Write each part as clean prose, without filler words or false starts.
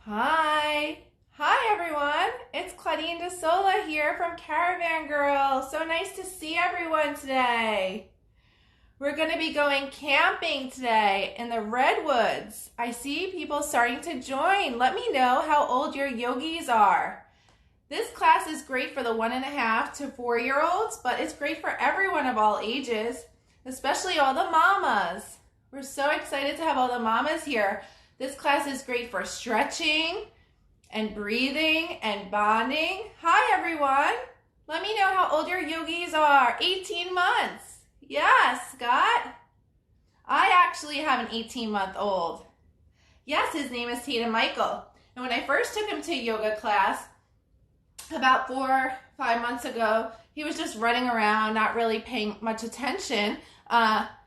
Hi. Hi, everyone. It's Claudine Desola here from Caravan Girl. So nice to see everyone today. We're going to be going camping today in the Redwoods. I see people starting to join. Let me know how old your yogis are. This class is great for the 1.5 to 4-year-olds, but it's great for everyone of all ages, especially all the mamas. We're so excited to have all the mamas here. This class is great for stretching and breathing and bonding. Hi, everyone. Let me know how old your yogis are. 18 months. Yes, Scott. I actually have an 18-month-old. Yes, his name is Tatum Michael. And when I first took him to yoga class about 4 or 5 months ago, he was just running around, not really paying much attention.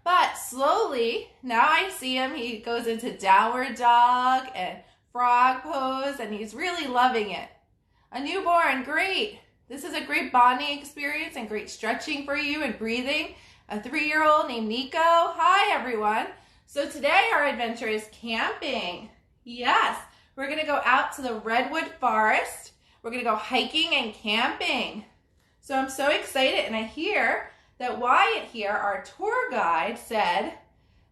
But slowly, now I see him, he goes into downward dog and frog pose, and he's really loving it. A newborn, great. This is a great bonding experience and great stretching for you and breathing. A 3-year-old named Nico. Hi, everyone. So today our adventure is camping. Yes, we're going to go out to the Redwood Forest. We're going to go hiking and camping. So I'm so excited, and I hear that Wyatt here, our tour guide, said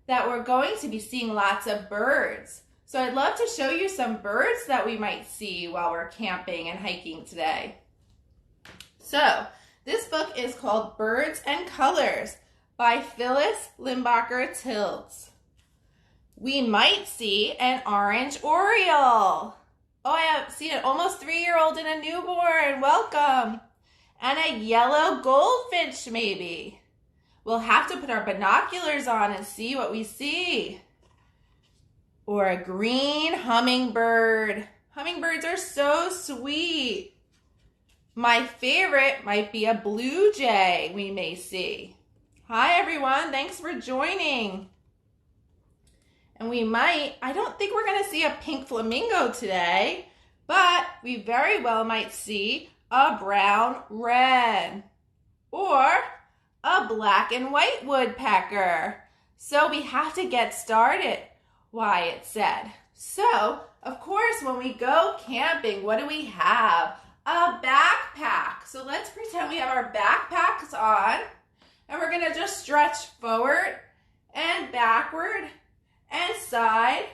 that we're going to be seeing lots of birds. So I'd love to show you some birds that we might see while we're camping and hiking today. So this book is called Birds and Colors by Phyllis Limbacher-Tildes. We might see an orange oriole. Oh, I have seen an almost 3-year-old and a newborn. Welcome. And a yellow goldfinch, maybe. We'll have to put our binoculars on and see what we see. Or a green hummingbird. Hummingbirds are so sweet. My favorite might be a blue jay we may see. Hi, everyone. Thanks for joining. And I don't think we're going to see a pink flamingo today, but we very well might see a brown wren, or a black and white woodpecker. So we have to get started, Wyatt said. So, of course, when we go camping, what do we have? A backpack. So let's pretend we have our backpacks on, and we're going to just stretch forward and backward and side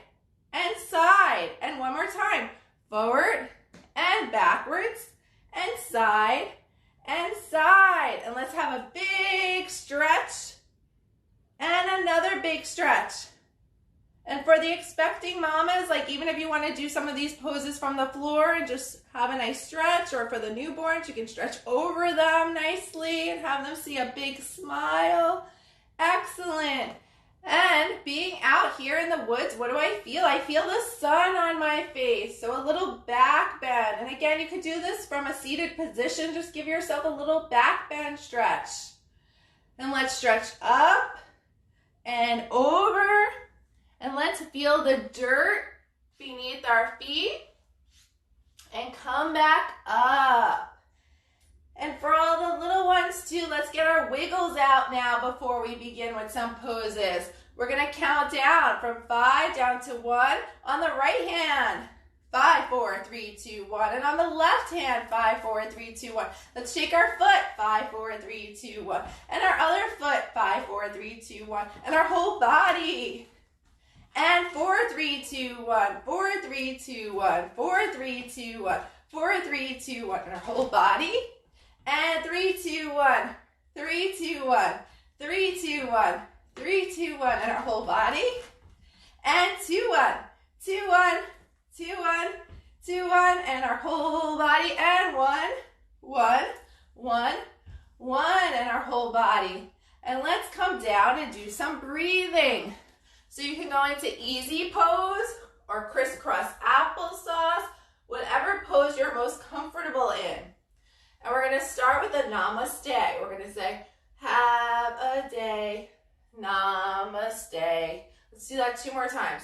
and side. And one more time, forward and backwards and side and side. And let's have a big stretch and another big stretch. And for the expecting mamas, like even if you want to do some of these poses from the floor and just have a nice stretch, or for the newborns, you can stretch over them nicely and have them see a big smile. Excellent. And being out here in the woods, what do I feel? I feel the sun on my face, so a little back bend. And again, you could do this from a seated position. Just give yourself a little back bend stretch. And let's stretch up and over. And let's feel the dirt beneath our feet. And come back up. And for all the little ones too, let's get our wiggles out now before we begin with some poses. We're going to count down from 5 down to 1 on the right hand. 5, 4, 3, 2, 1. And on the left hand, 5, 4, 3, 2, 1. Let's shake our foot. 5, 4, 3, 2, 1. And our other foot. 5, 4, 3, 2, 1. And our whole body. And 4, 3, 2, 1. 4, 3, 2, 1. 4, 3, 2, 1. 4, 3, 2, 1. And our whole body. And 3, 2, 1, 3, 2, 1, 3, 2, 1, 3, 2, 1, and our whole body. And 2, 1, 2, 1, 2, 1, 2, 1, and our whole body. And 1, 1, 1, 1, and our whole body. And let's come down and do some breathing. So you can go into easy pose or crisscross applesauce, whatever pose you're most comfortable in. And we're going to start with a namaste. We're going to say, have a day, namaste. Let's do that 2 more times.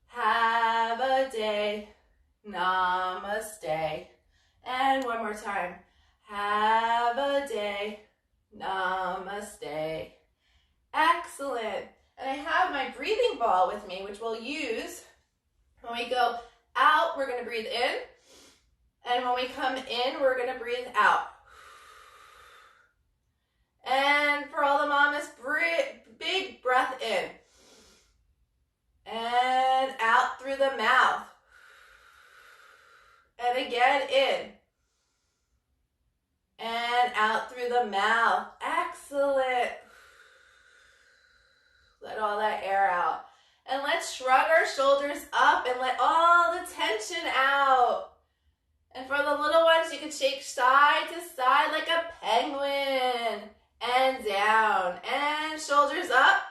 Have a day, namaste. And 1 more time. Have a day, namaste. Excellent. And I have my breathing ball with me, which we'll use when we go out out, we're going to breathe in. And when we come in, we're going to breathe out. And for all the mamas, big breath in. And out through the mouth. And again, in. And out through the mouth. Excellent. Let all that air out. And let's shrug our shoulders up and let all the tension out. And for the little ones, you can shake side to side like a penguin. And down. And shoulders up.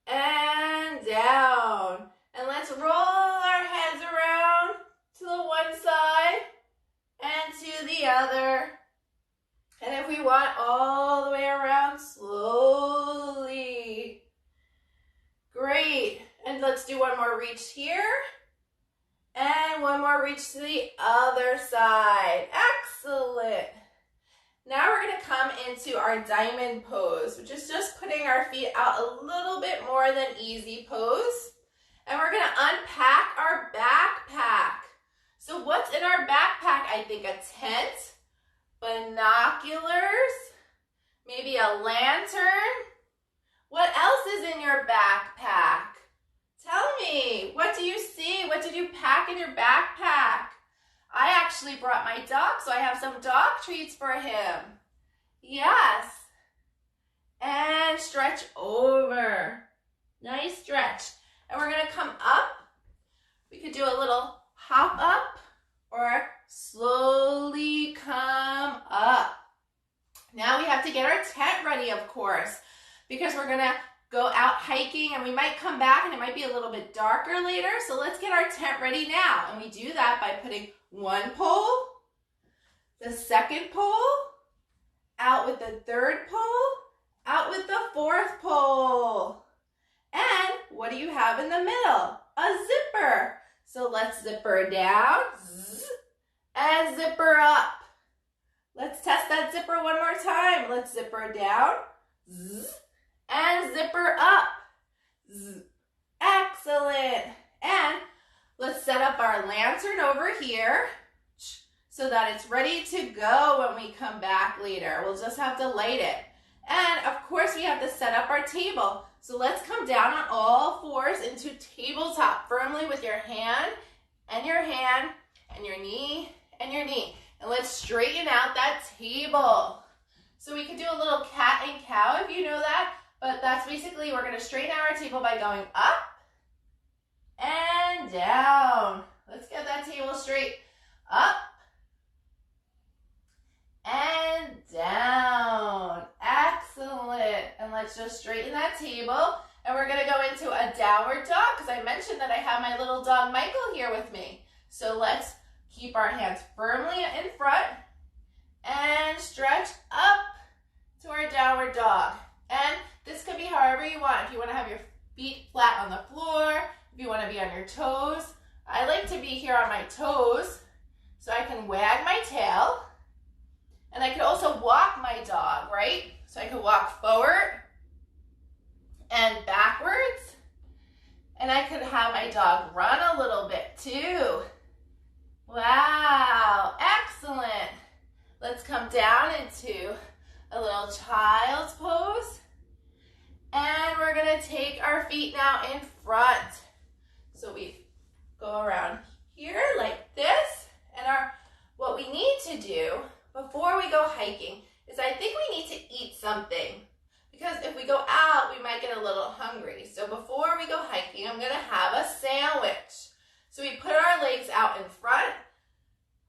And down. And let's roll our heads around to the one side and to the other. And if we want, all the way around slowly. Great. And let's do one more reach here. And one more reach to the other side. Excellent. Now we're going to come into our diamond pose, which is just putting our feet out a little bit more than easy pose. And we're going to unpack our backpack. So what's in our backpack? I think a tent, binoculars, maybe a lantern. What else is in your backpack? Tell me, what do you see? What did you pack in your backpack? I actually brought my dog, so I have some dog treats for him. Yes. And stretch over. Nice stretch. And we're going to come up. We could do a little hop up or slowly come up. Now we have to get our tent ready, of course, because we're going to go out hiking and we might come back and it might be a little bit darker later. So let's get our tent ready now. And we do that by putting one pole, the second pole, out with the third pole, out with the fourth pole. And what do you have in the middle? A zipper. So let's zipper down and zipper up. Let's test that zipper one more time. Let's zipper down and zipper up. Excellent. And let's set up our lantern over here so that it's ready to go when we come back later. We'll just have to light it. And of course we have to set up our table. So let's come down on all fours into tabletop firmly with your hand and your hand and your knee and your knee. And let's straighten out that table. So we could do a little cat and cow if you know that, but that's basically, we're going to straighten out our table by going up and down. Let's get that table straight. Up and down. Excellent. And let's just straighten that table. And we're going to go into a downward dog because I mentioned that I have my little dog Michael here with me. So let's keep our hands firmly in front and stretch up to our downward dog. And this could be however you want. If you want to have your feet flat on the floor, if you want to be on your toes. I like to be here on my toes so I can wag my tail. And I could also walk my dog, right? So I could walk forward and backwards. And I could have my dog run a little bit too. Wow, excellent. Let's come down into a little child's pose. And we're going to take our feet now in front. So we go around here like this. And what we need to do before we go hiking is I think we need to eat something. Because if we go out, we might get a little hungry. So before we go hiking, I'm going to have a sandwich. So we put our legs out in front.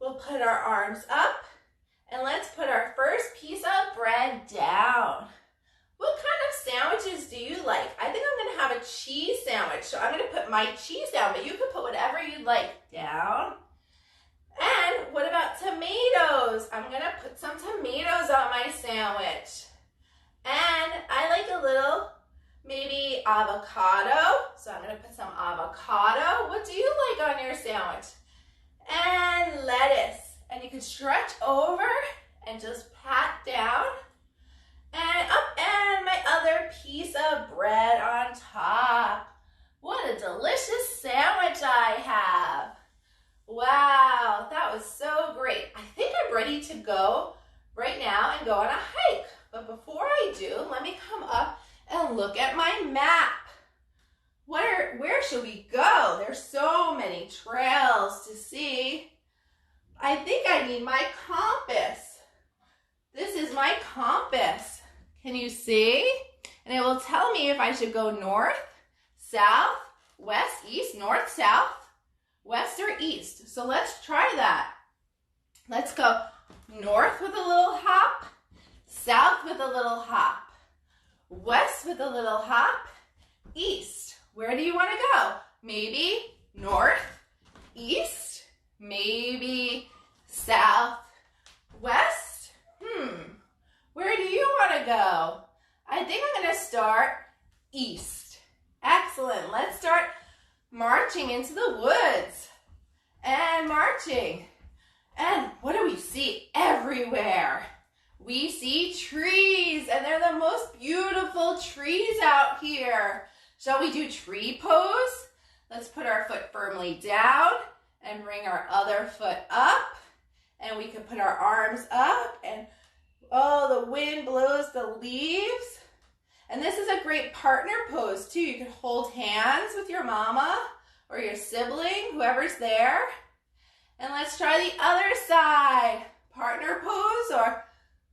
We'll put our arms up. And let's put our first piece of bread down. What kind of sandwiches do you like? I think I'm going to have a cheese sandwich. So I'm going to put my cheese down, but you can put whatever you'd like down. And what about tomatoes? I'm going to put some tomatoes on my sandwich. And I like a little, maybe avocado. So I'm going to put some avocado. What do you like on your sandwich? And lettuce. And you can stretch over and just pat down. And up, and my other piece of bread on top. What a delicious sandwich I have. to go right now and go on a hike. But before I do, let me come up and look at my map. Where should we go? There's so many trails to see. I think I need my compass. This is my compass. Can you see? And it will tell me if I should go north, south, west, east, north, south, west, or east. So let's try that. Let's go north with a little hop, south with a little hop, west with a little hop, east. Where do you want to go? Maybe north, east, maybe south, west. Where do you want to go? I think I'm going to start east. Excellent. Let's start marching into the woods and marching. And what do we see everywhere? We see trees, and they're the most beautiful trees out here. Shall we do tree pose? Let's put our foot firmly down and bring our other foot up. And we can put our arms up, and oh, the wind blows the leaves. And this is a great partner pose too. You can hold hands with your mama or your sibling, whoever's there. And let's try the other side. Partner pose or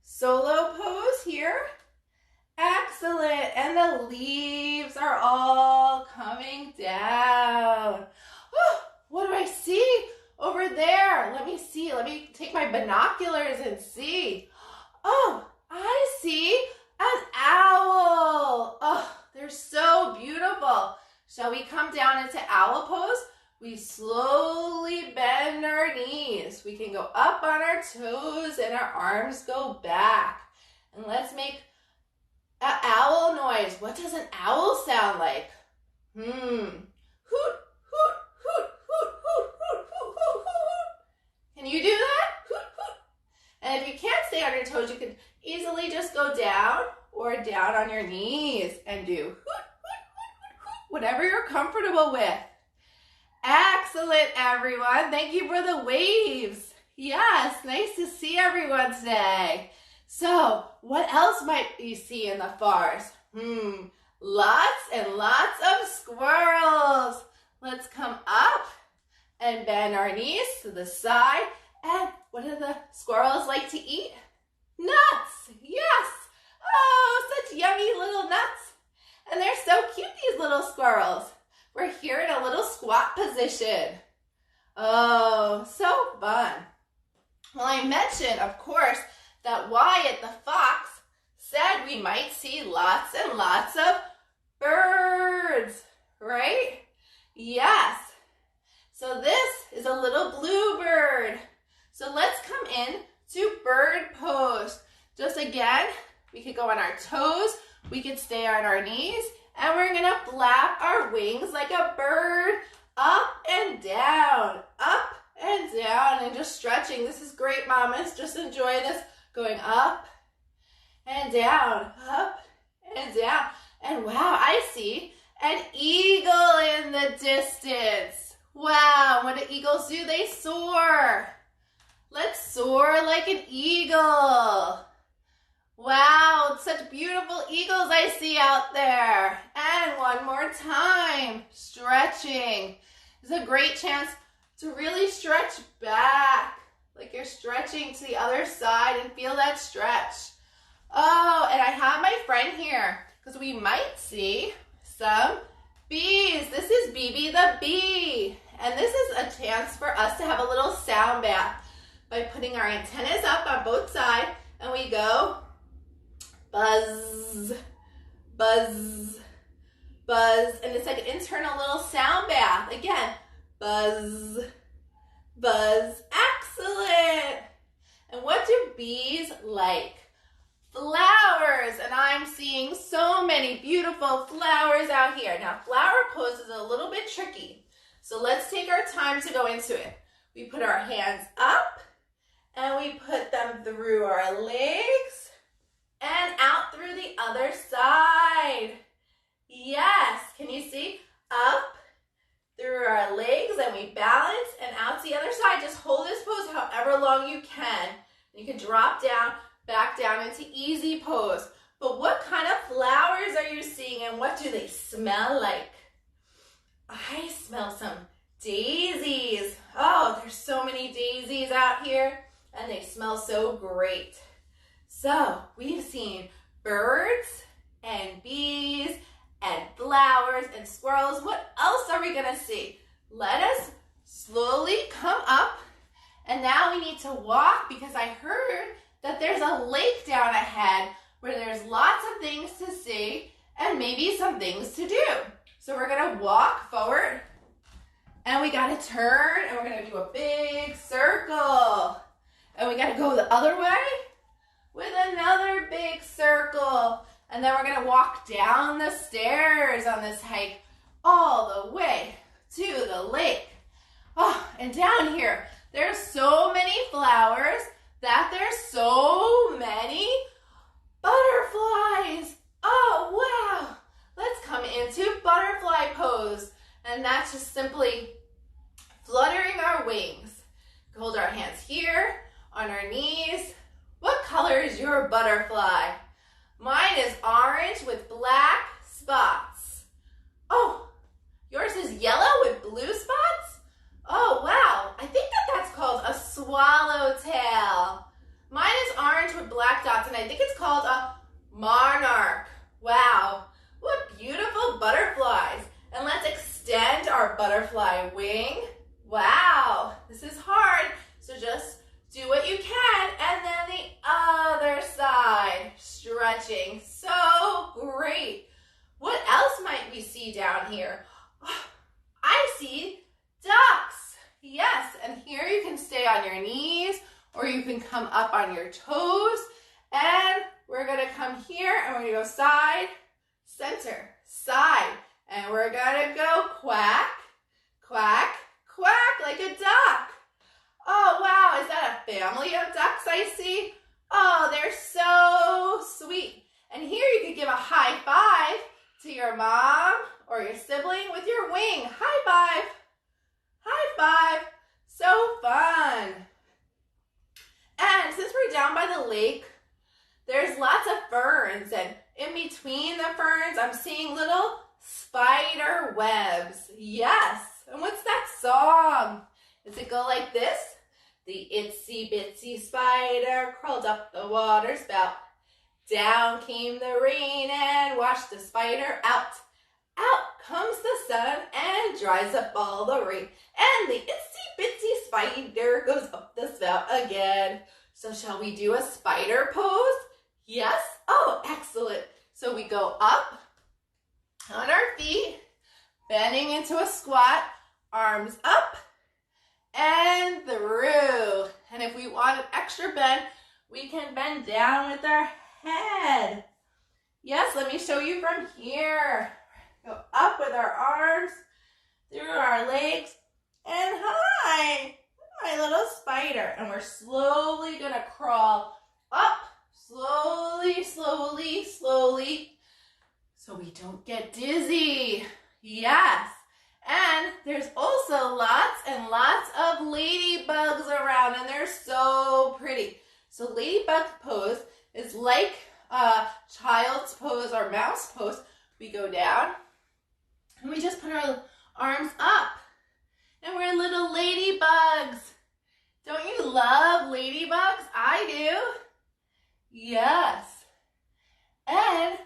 solo pose here. Excellent. And the leaves are all coming down. Oh, what do I see over there? Let me see. Let me take my binoculars and see. Oh, I see an owl. Oh, they're so beautiful. Shall we come down into owl pose? We slowly bend our knees. We can go up on our toes and our arms go back. And let's make an owl noise. What does an owl sound like? Hoot, hoot, hoot, hoot, hoot, hoot, hoot, hoot, hoot, hoot. Can you do that? Hoot, hoot. And if you can't stay on your toes, you can easily just go down or down on your knees and do hoot, hoot, hoot, hoot, whatever you're comfortable with. Excellent, everyone. Thank you for the waves. Yes, nice to see everyone today. So, what else might you see in the forest? Lots and lots of squirrels. Let's come up and bend our knees to the side. And what do the squirrels like to eat? Nuts. Yes. Oh, such yummy little nuts. And they're so cute, these little squirrels. We're here in a little squat position. Oh, so fun. Well, I mentioned, of course, that Wyatt the fox said we might see lots and lots of birds, right? Yes. So this is a little bluebird. So let's come in to bird pose. Just again, we could go on our toes, we could stay on our knees, and we're gonna flap our wings like a bird, up and down, and just stretching. This is great, mamas. Just enjoy this. Going up and down, up and down. And wow, I see an eagle in the distance. Wow, what do eagles do? They soar. Let's soar like an eagle. Wow, such beautiful eagles I see out there. And one more time, stretching. This is a great chance to really stretch back, like you're stretching to the other side, and feel that stretch. Oh, and I have my friend here because we might see some bees. This is BB the bee. And this is a chance for us to have a little sound bath by putting our antennas up on both sides, and we go buzz, buzz, buzz. And it's like an internal little sound bath. Again, buzz, buzz. Excellent. And what do bees like? Flowers. And I'm seeing so many beautiful flowers out here. Now, flower pose is a little bit tricky. So let's take our time to go into it. We put our hands up and we put them through our legs and out through the other side. Yes. Can you see? Up through our legs, and we balance, and out to the other side. Just hold this pose however long you can. You drop down, back down into easy pose. But what kind of flowers are you seeing and what do they smell like? I smell some daisies. Oh, there's so many daisies out here and they smell so great. So we've seen birds and bees and flowers and squirrels. What else are we gonna see? Let us slowly come up, and now we need to walk because I heard that there's a lake down ahead where there's lots of things to see and maybe some things to do. So we're gonna walk forward and we gotta turn and we're gonna do a big circle. And we gotta go the other way with another big circle. And then we're gonna walk down the stairs on this hike all the way to the lake. Oh, and down here, there's so many flowers that there's so many butterflies. Oh, wow. Let's come into butterfly pose. And that's just simply fluttering our wings. Hold our hands here on our knees. What color is your butterfly? Mine is orange with black spots. Oh, yours is yellow with blue spots? Oh, wow. I think that's called a swallowtail. Mine is orange with black dots, and I think it's called a monarch. Wow, what beautiful butterflies. And let's extend our butterfly wing. Wow, this is hard, so just do what you can. And then the other side, stretching. So great. What else might we see down here? I see ducks. Yes, and here you can stay on your knees or you can come up on your toes. And we're gonna come here and we're gonna go side, center, side. And we're gonna go quack, quack, quack like a duck. Oh, wow, is that a family of ducks I see? Oh, they're so sweet. And here you could give a high five to your mom or your sibling with your wing. High five. High five. So fun. And since we're down by the lake, there's lots of ferns. And in between the ferns, I'm seeing little spider webs. Yes. And what's that song? Does it go like this? The itsy bitsy spider crawled up the water spout. Down came the rain and washed the spider out. Out comes the sun and dries up all the rain. And the itsy bitsy spider goes up the spout again. So shall we do a spider pose? Yes? Oh, excellent. So we go up on our feet, bending into a squat, arms up and through. And if we want an extra bend, we can bend down with our head. Yes, let me show you from here. Go up with our arms, through our legs, and hi, my little spider. And we're slowly gonna crawl up, slowly, slowly, slowly, so we don't get dizzy. Yes. And there's also lots and lots of ladybugs around, and they're so pretty. So ladybug pose is like child's pose or mouse pose. We go down, and we just put our arms up, and we're little ladybugs. Don't you love ladybugs? I do. Yes. And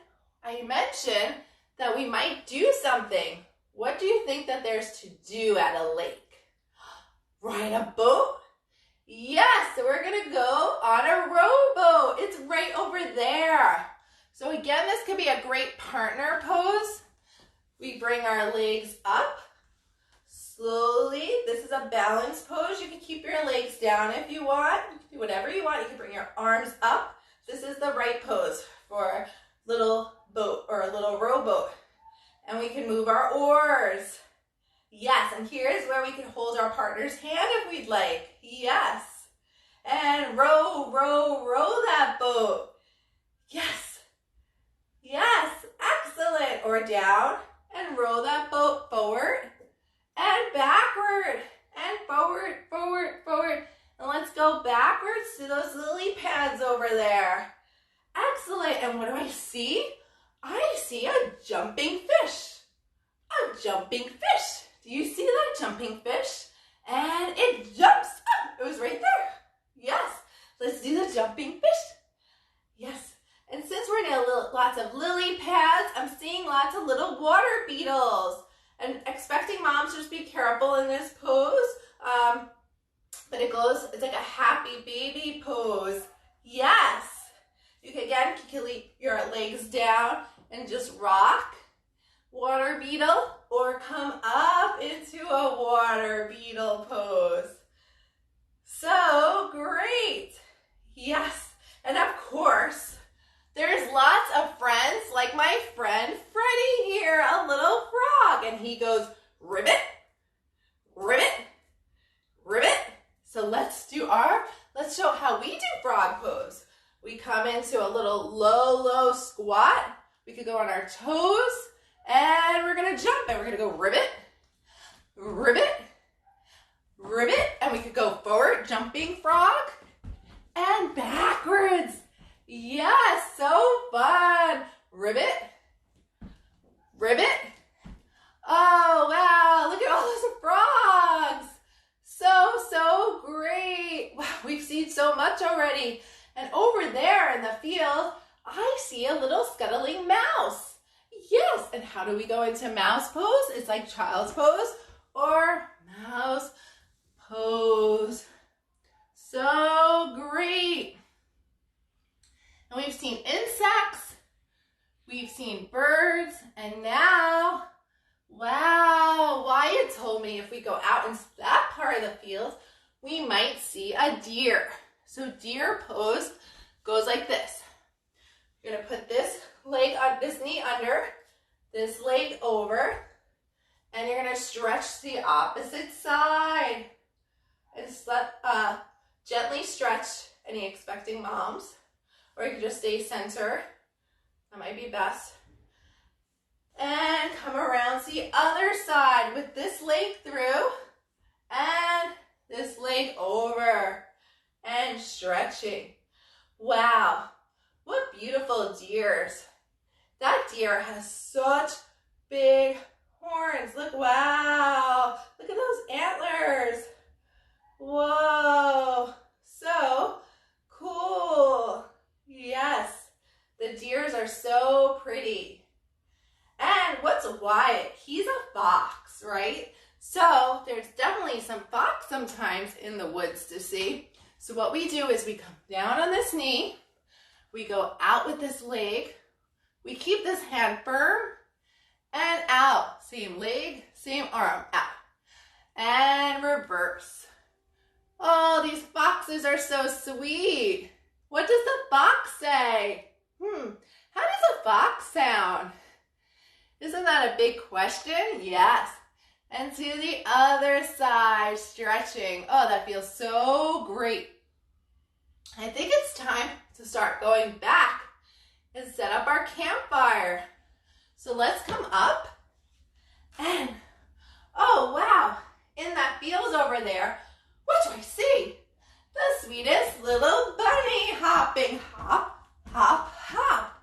I mentioned that we might do something. What do you think that there's to do at a lake? Ride a boat? Yes, so we're gonna go on a rowboat. It's right over there. So again, this could be a great partner pose. We bring our legs up slowly. This is a balance pose. You can keep your legs down if you want. You can do whatever you want. You can bring your arms up. This is the right pose for a little boat or a little rowboat. And we can move our oars. Yes, and here's where we can hold our partner's hand if we'd like. Yes. And row, row, row that boat. Yes. Yes, excellent. Or down and row that boat forward and backward and forward, forward, forward. And let's go backwards to those lily pads over there. Excellent. And what do I see? I see a jumping fish. A jumping fish. Do you see that jumping fish? And it jumps up. It was right there. Yes. Let's do the jumping fish. Yes. And since we're in lots of lily pads, I'm seeing lots of little water beetles. And expecting moms to just be careful in this pose. But it's like a happy baby pose. Yes. You can again keep your legs down and just rock. Water beetle, or come up into a water beetle pose. So great. Yes. And of course, there's lots of friends, like my friend Freddie here, a little frog, and he goes ribbit, ribbit, ribbit. So let's show how we do frog pose. We come into a little low squat. We could go on our toes, and we're gonna jump, and we're gonna go ribbit, ribbit, ribbit, and we could go forward, jumping frog, and backwards. Yes, so fun. Ribbit, ribbit. Oh, wow, look at all those frogs. So great. Wow, we've seen so much already. And over there in the field, I see a little scuttling mouse. Yes, and how do we go into mouse pose? It's like child's pose or mouse pose. So great. And we've seen insects, we've seen birds, and now, wow, Wyatt told me if we go out into that part of the field, we might see a deer. So deer pose goes like this. You're gonna put this leg on, this knee under, this leg over, and you're gonna stretch the opposite side. And just gently stretch, any expecting moms, or you can just stay center. That might be best. And come around to the other side with this leg through and this leg over and stretching. Wow, what beautiful deers. That deer has such big horns. Look, wow, look at those antlers. Whoa, so cool. Yes, the deers are so pretty. And what's Wyatt? He's a fox, right? So there's definitely some fox sometimes in the woods to see. So what we do is we come down on this knee, we go out with this leg, we keep this hand firm, and out. Same leg, same arm, out. And reverse. Oh, these foxes are so sweet. What does the fox say? How does a fox sound? Isn't that a big question? Yes. And to the other side, stretching. Oh, that feels so great. I think it's time to start going back and set up our campfire. So let's come up and, oh wow, in that field over there, what do I see? The sweetest little bunny hopping. Hop, hop, hop,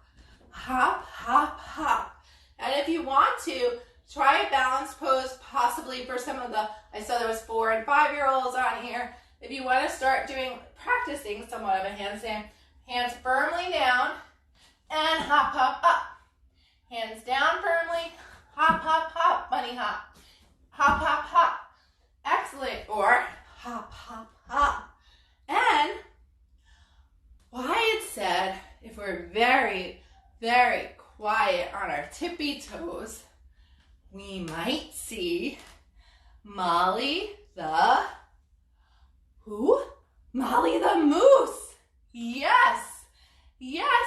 hop, hop, hop. And if you want to, try a balance pose, possibly for some of the, I saw there was 4 and 5-year-olds on here. If you want to start practicing somewhat of a handstand, hands firmly down and hop, hop, up. Hands down firmly, hop, hop, hop, bunny hop. Hop, hop, hop. Excellent. Or hop, hop, hop. And Wyatt said if we're very, very quiet on our tippy toes, we might see Molly the, who? Molly the moose. Yes, yes,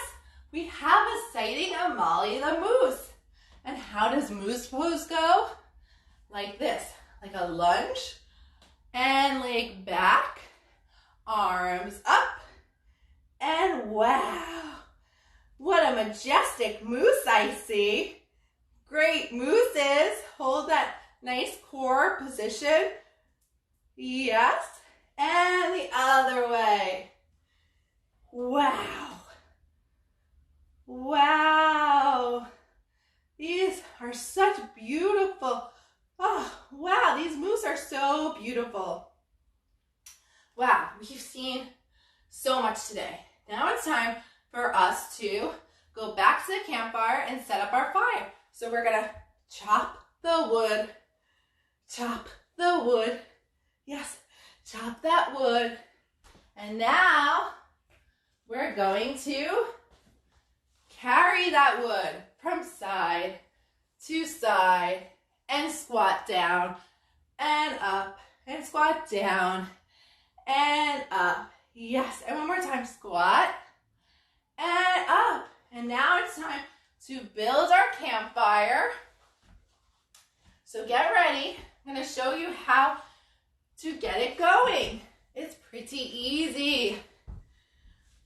we have a sighting of Molly the moose. And how does moose pose go? Like this, like a lunge and leg back, arms up, and wow, what a majestic moose I see. Great mooses. Hold that nice core position. Yes. And the other way. Wow. Wow. These are such beautiful. Oh, wow. These moose are so beautiful. Wow. We've seen so much today. Now it's time for us to go back to the campfire and set up our fire. So we're going to chop the wood. Chop the wood. Yes. Chop that wood. And now we're going to carry that wood from side to side and squat down and up and squat down and up. Yes, and one more time, squat and up. And now it's time to build our campfire. So get ready. I'm going to show you how to get it going. It's pretty easy.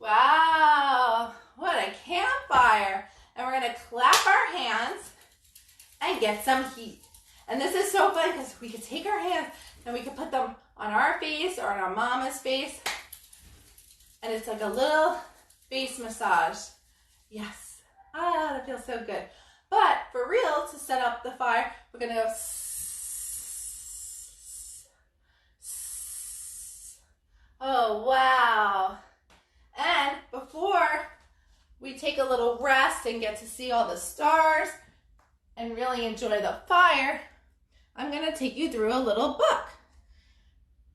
Wow, what a campfire. And we're going to clap our hands and get some heat. And this is so fun because we can take our hands and we can put them on our face or on our mama's face. And it's like a little face massage. Yes. Ah, that feels so good. But for real, to set up the fire, we're going to go oh, wow. And before we take a little rest and get to see all the stars and really enjoy the fire, I'm going to take you through a little book.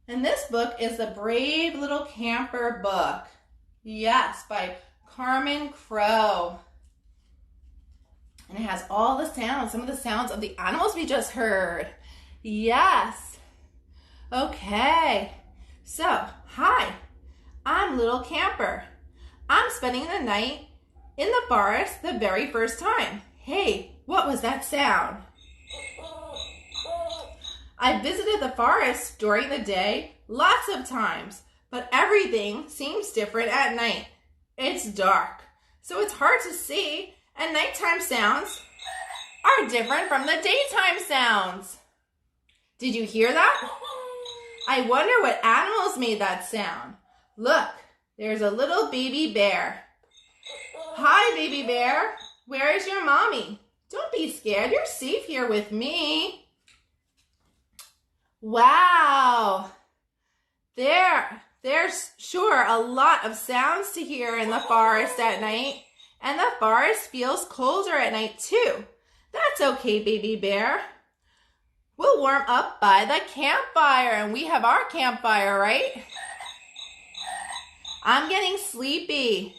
And this book is the Brave Little Camper book. Yes, by Carmen Crow. And it has all the sounds, some of the sounds of the animals we just heard. Yes. Okay. So, hi, I'm Little Camper. I'm spending the night in the forest the very first time. Hey, what was that sound? I visited the forest during the day lots of times, but everything seems different at night. It's dark, so it's hard to see, and nighttime sounds are different from the daytime sounds. Did you hear that? I wonder what animals made that sound. Look, there's a little baby bear. Hi, baby bear. Where is your mommy? Don't be scared. You're safe here with me. Wow. There's sure a lot of sounds to hear in the forest at night. And the forest feels colder at night too. That's okay, baby bear. We'll warm up by the campfire, and we have our campfire, right? I'm getting sleepy,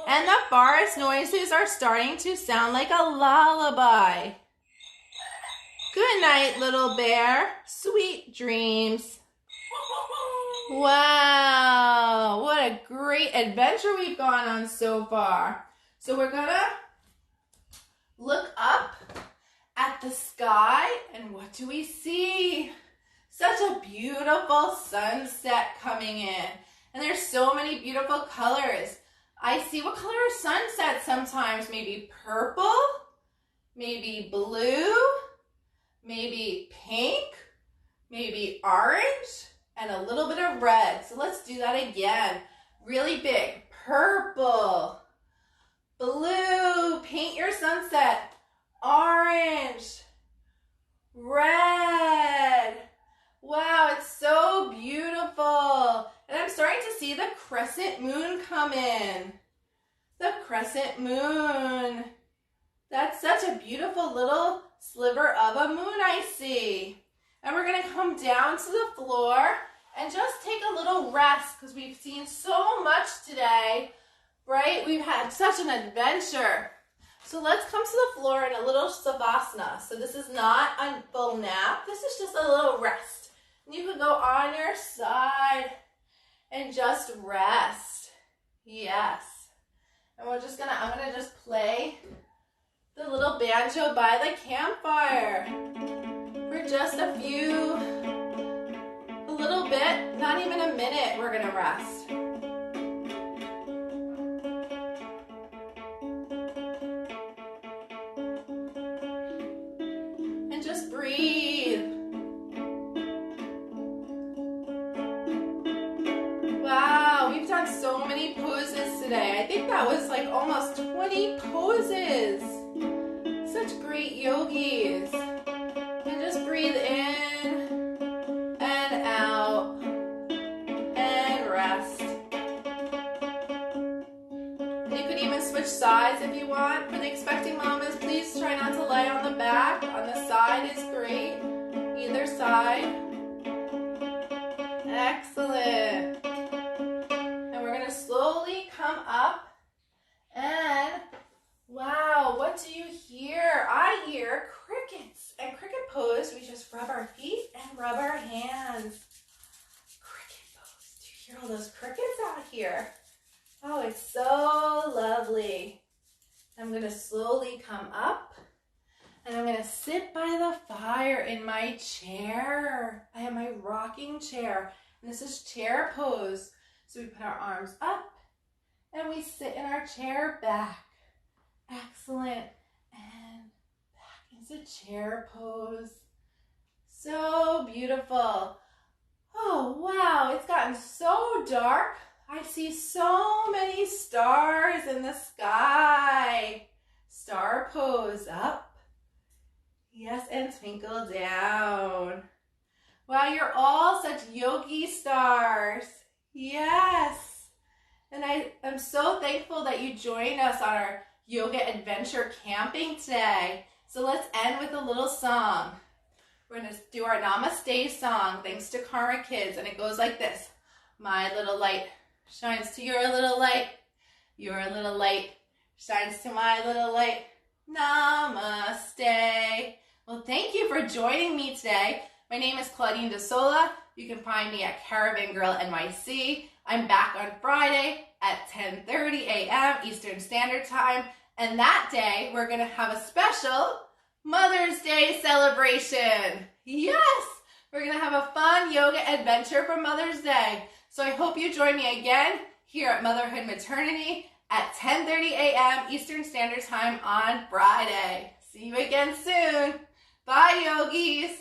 and the forest noises are starting to sound like a lullaby. Good night, little bear. Sweet dreams. Wow, what a great adventure we've gone on so far. So we're gonna look up at the sky, and what do we see? Such a beautiful sunset coming in. And there's so many beautiful colors. I see, what color is sunset sometimes? Maybe purple, maybe blue, maybe pink, maybe orange, and a little bit of red. So let's do that again. Really big. Purple, blue, paint your sunset. Orange, red. Wow, it's so beautiful. And I'm starting to see the crescent moon come in. The crescent moon. That's such a beautiful little sliver of a moon I see. And we're going to come down to the floor and just take a little rest because we've seen so much today, right? We've had such an adventure. So let's come to the floor in a little savasana. So this is not a full nap. This is just a little rest. And you can go on your side and just rest. Yes. And I'm gonna just play the little banjo by the campfire for just a little bit, not even a minute, we're gonna rest. Just breathe. Wow, we've done on so many poses today. I think that was like almost 20 poses. Such great yogis. And just breathe in and out and rest. And you could even switch sides if you want. For the expecting mamas, please try not to lay on the back. On the side is great. Either side. Excellent. And we're going to slowly come up. And wow, what do you hear? I hear crickets. And cricket pose, we just rub our feet and rub our hands. Cricket pose. Do you hear all those crickets out here? Oh, it's so lovely. I'm going to slowly come up. And I'm going to sit by the fire in my chair. I have my rocking chair. And this is chair pose. So we put our arms up and we sit in our chair back. Excellent. And back into chair pose. So beautiful. Oh, wow. It's gotten so dark. I see so many stars in the sky. Star pose up. Yes, and twinkle down. Wow, you're all such yogi stars. Yes. And I'm so thankful that you joined us on our yoga adventure camping today. So let's end with a little song. We're going to do our Namaste song, thanks to Karma Kids. And it goes like this. My little light shines to your little light. Your little light shines to my little light. Namaste. Well, thank you for joining me today. My name is Claudine Desola. You can find me at Caravan Girl NYC. I'm back on Friday at 10:30 a.m. Eastern Standard Time. And that day, we're going to have a special Mother's Day celebration. Yes! We're going to have a fun yoga adventure for Mother's Day. So I hope you join me again here at Motherhood Maternity at 10:30 a.m. Eastern Standard Time on Friday. See you again soon. Bye, yogis.